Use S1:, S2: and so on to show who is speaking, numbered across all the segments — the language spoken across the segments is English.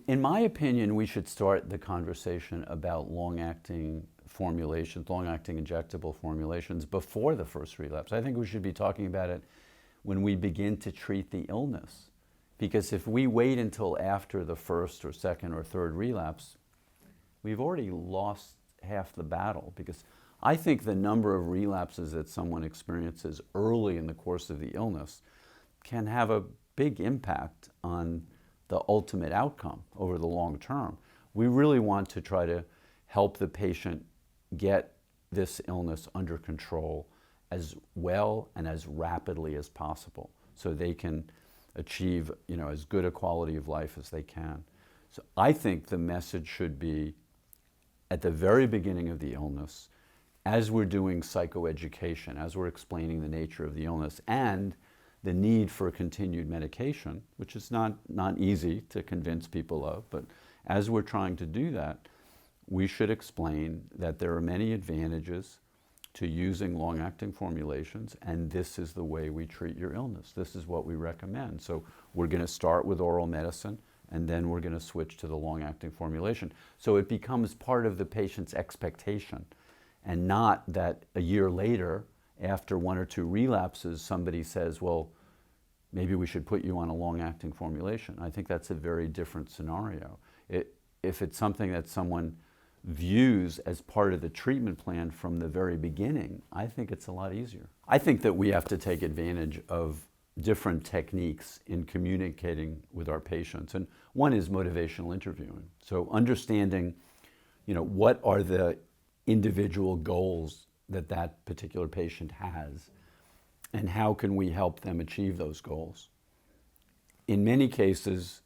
S1: In my opinion, we should start the conversation about long-acting formulations, long-acting injectable formulations before the first relapse. I think we should be talking about it when we begin to treat the illness. Because if we wait until after the first or second or third relapse, we've already lost half the battle. Because I think the number of relapses that someone experiences early in the course of the illness can have a big impact on the ultimate outcome over the long term. We really want to try to help the patient get this illness under control as well and as rapidly as possible so they can achieve, as good a quality of life as they can. So I think the message should be at the very beginning of the illness, as we're doing psychoeducation, as we're explaining the nature of the illness and the need for continued medication, which is not easy to convince people of, but as we're trying to do that, we should explain that there are many advantages to using long-acting formulations, and this is the way we treat your illness. This is what we recommend. So we're going to start with oral medicine, and then we're going to switch to the long-acting formulation. So it becomes part of the patient's expectation, and not that a year later, after one or two relapses, somebody says, well, maybe we should put you on a long-acting formulation. I think that's a very different scenario. If it's something that someone views as part of the treatment plan from the very beginning, I think it's a lot easier. I think that we have to take advantage of different techniques in communicating with our patients. And one is motivational interviewing. So understanding, what are the individual goals that that particular patient has, and how can we help them achieve those goals. In many cases,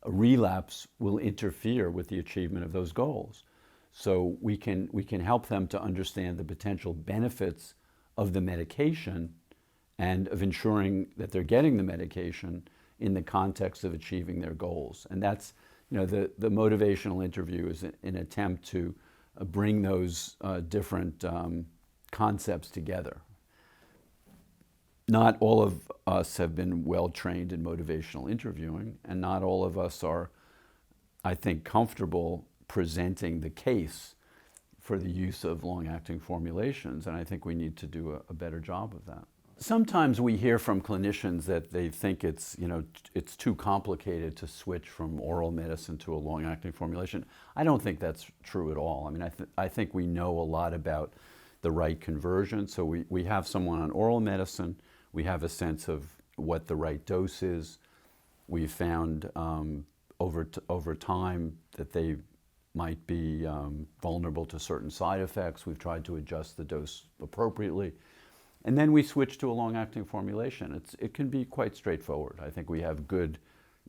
S1: a relapse will interfere with the achievement of those goals. So we can help them to understand the potential benefits of the medication and of ensuring that they're getting the medication in the context of achieving their goals. And that's, the motivational interview is an attempt to bring those different concepts together. Not all of us have been well trained in motivational interviewing, and not all of us are, I think, comfortable presenting the case for the use of long-acting formulations, and I think we need to do a better job of that. Sometimes we hear from clinicians that they think it's too complicated to switch from oral medicine to a long-acting formulation. I don't think that's true at all. I mean, I think we know a lot about the right conversion. So we have someone on oral medicine, we have a sense of what the right dose is. We've found over time that they might be vulnerable to certain side effects. We've tried to adjust the dose appropriately. And then we switch to a long-acting formulation. It can be quite straightforward. I think we have good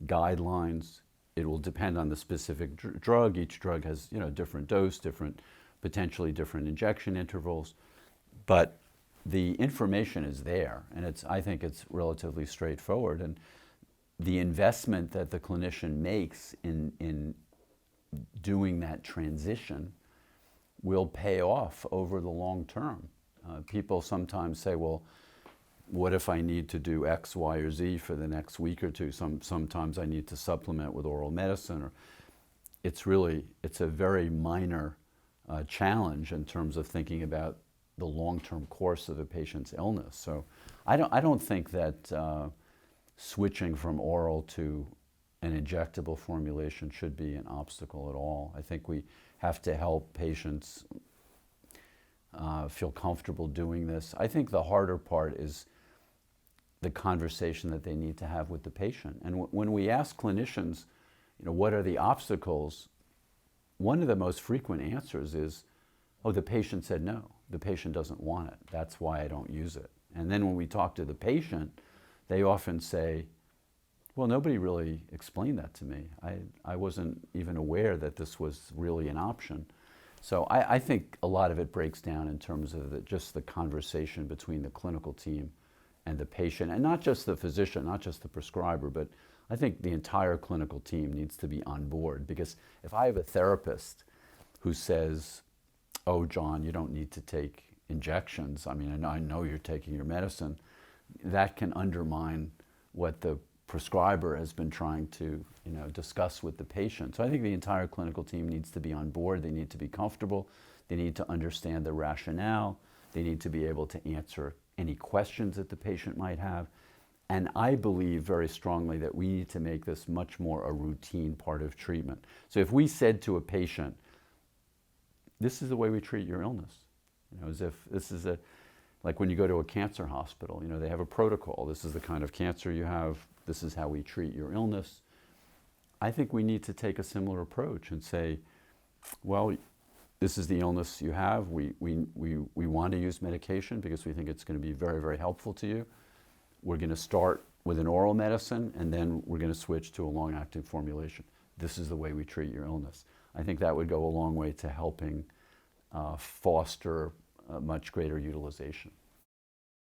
S1: guidelines. It will depend on the specific drug. Each drug has different dose, potentially different injection intervals. But the information is there, and I think it's relatively straightforward. And the investment that the clinician makes in doing that transition will pay off over the long term. People sometimes say, well, what if I need to do X, Y, or Z for the next week or two? Sometimes I need to supplement with oral medicine. Or it's a very minor challenge in terms of thinking about the long-term course of a patient's illness. So I don't think that switching from oral to an injectable formulation should be an obstacle at all. I think we have to help patients feel comfortable doing this. I think the harder part is the conversation that they need to have with the patient. And when we ask clinicians, what are the obstacles, one of the most frequent answers is, oh, the patient said no. The patient doesn't want it. That's why I don't use it. And then when we talk to the patient, they often say, well, nobody really explained that to me. I wasn't even aware that this was really an option. So I think a lot of it breaks down in terms of just the conversation between the clinical team and the patient, and not just the physician, not just the prescriber, but I think the entire clinical team needs to be on board. Because if I have a therapist who says, oh, John, you don't need to take injections. I mean, I know you're taking your medicine. That can undermine what the prescriber has been trying to, discuss with the patient. So I think the entire clinical team needs to be on board. They need to be comfortable. They need to understand the rationale. They need to be able to answer any questions that the patient might have. And I believe very strongly that we need to make this much more a routine part of treatment. So if we said to a patient, this is the way we treat your illness, as if this is like when you go to a cancer hospital, they have a protocol. This is the kind of cancer you have. This is how we treat your illness. I think we need to take a similar approach and say, well, this is the illness you have. We want to use medication because we think it's going to be very, very helpful to you. We're going to start with an oral medicine, and then we're going to switch to a long-acting formulation. This is the way we treat your illness. I think that would go a long way to helping foster much greater utilization.